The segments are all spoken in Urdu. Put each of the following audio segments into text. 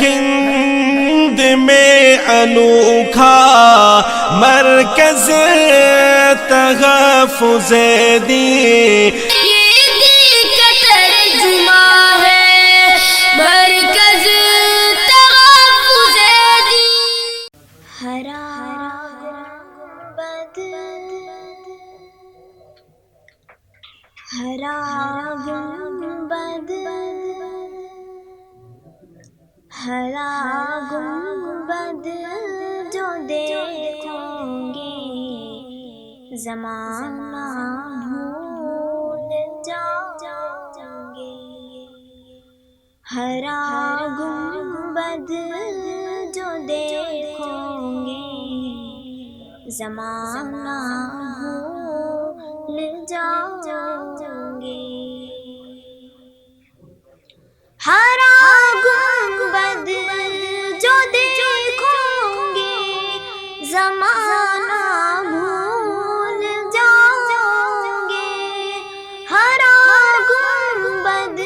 ہند میں انوکھا مرکز تحفظ-E-Deen، ہرا گنبد، ہرا گنبد جو دیکھوں گے زمانہ بھول جاؤں گے، ہرا گنبد جو دیکھوں گے زمانہ بھول جاؤں گے، ہرا گنبد جو دیکھوں گے زمانہ بھول جاؤں گے، ہرا گنبد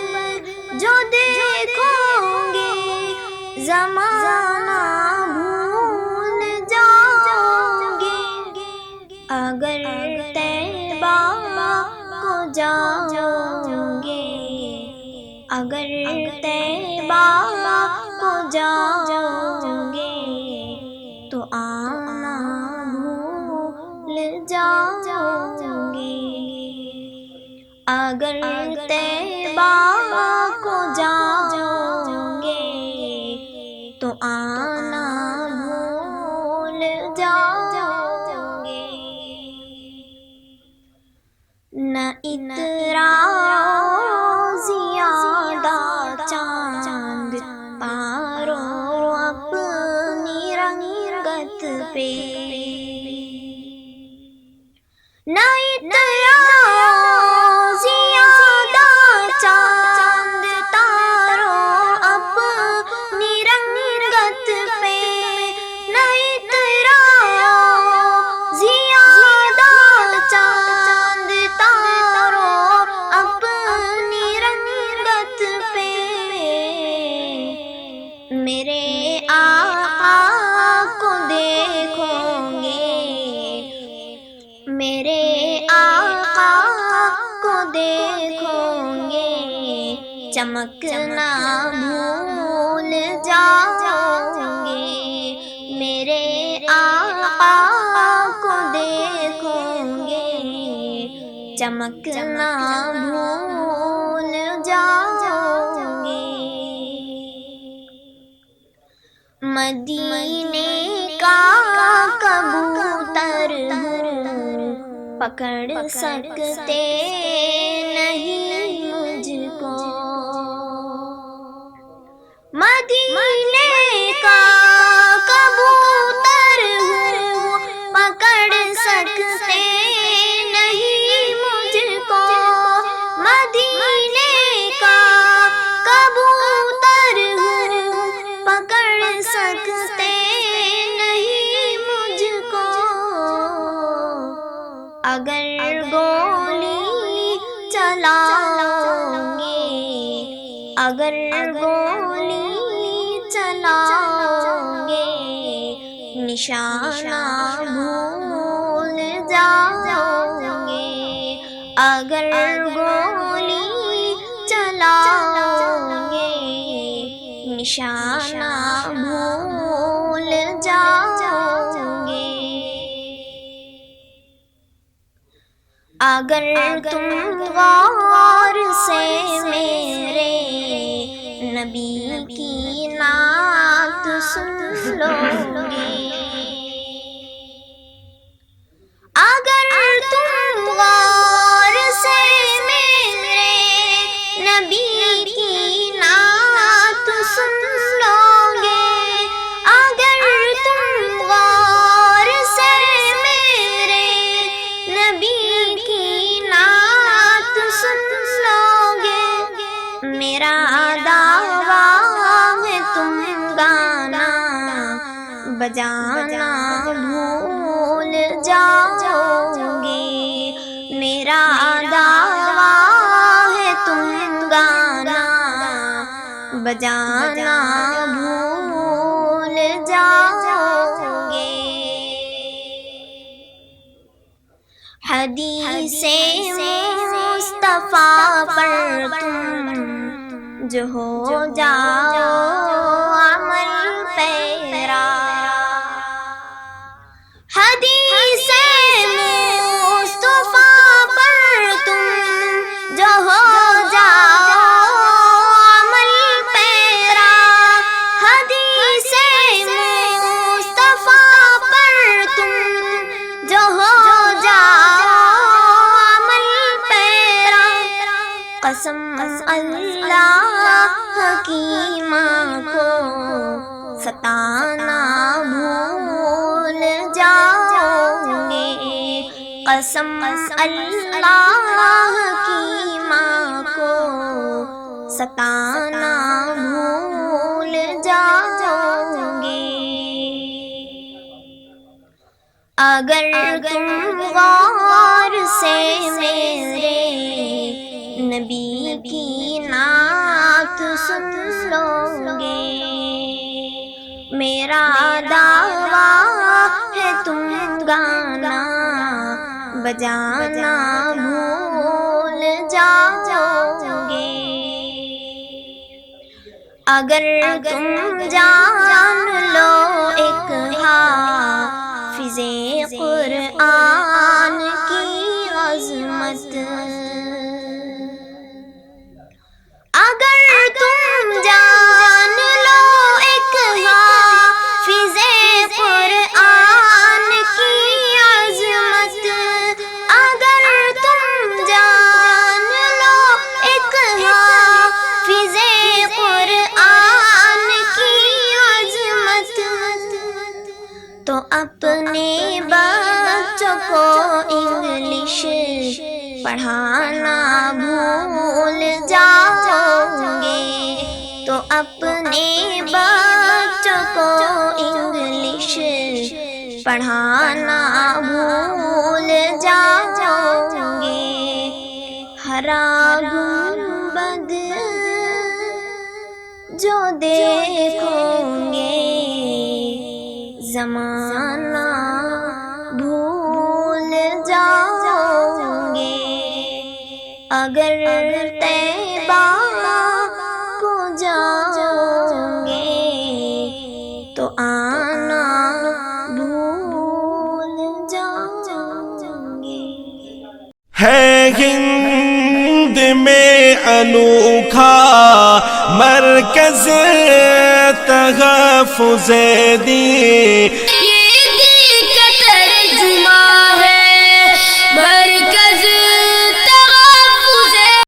جو دیکھوں گے زمانہ بھول جاؤں گے، اگر طیبہ کو جاؤں گے، اگر طیبہ کو جاؤں گے تو آنا بھول جاؤں گے، اگر طیبہ کو جاؤں گے تو آنا بھول جاؤں گے، نہ زیادہ چاند تاروں اپنی رنگت پہ، نہ زیادہ چاند تاروں اپنی رنگت پہ، نہ زیادہ چاند تاروں اپنی رنگت پہ، میرے آقا کو دیکھوں گے، میرے آقا کو دیکھوں گے چمکنا بھول جاؤں گے، میرے آقا کو دیکھوں گے چمکنا بھول جاؤں گے، مدینے کا کبوتر ہوں پکڑ سکتے نہیں مجھ کو، مدینے کا کبوتر ہوں پکڑ سکتے نہیں مجھ کو، مدینے کا کبوتر ہوں پکڑ سکتے نہیں مجھ کو، اگر گولی چلاؤں گے، اگر گولی چلاؤں گے نشانہ بھول جاؤں گے، اگر گولی چلاؤں گے نشانہ بھول جاؤں گے، اگر تم غور سے میرے نبی کی نعت سن لو گے، اگر تم غور سے میرے نبی کی نعت سن لو گے، اگر تم غور سے میرے نبی کی نعت سن لو گے، میرا دعویٰ ہے تم گانا بجانا بھول جاؤ گے، میرا دعویٰ ہے تم گانا بجانا بھول حدیث مصطفیٰ پر تم جو ہو جاؤ عمل پیرا، حدیث مصطفیٰ پر تم جو ہو جاؤ عمل پیرا، حدیث مصطفیٰ پر تم جو ہو جاؤ عمل پیرا، قسم اللہ کی ماں کو ستانا بھول جاؤ گے، قسم اللہ کی ماں کو ستانا بھول جاؤ گے، اگر تم غور سے میرے نبی کی نعت سن لو گے، میرا دعویٰ ہے تم گانا بجانا بھول جاؤ گے، اگر تم جان لو ایک حافظ قرآن کی عظمت، اگر تم جان لو ایک حافظ قرآن کی عظمت، اگر تم جان لو ایک حافظ قرآن کی عظمت، تو اپنے بچوں کو انگلش پڑھانا بھول جاؤ گے، تو اپنے بچوں کو انگلش پڑھانا بھول جاؤ گے، ہرا گنبد جو دیکھو گے زمانہ بھول جاؤ گے، اگر طیبہ کو جاؤ گے تو آنا بھول جاؤ گے۔ ہے ہند میں انوکھا مرکز تحفظ-E-Deen،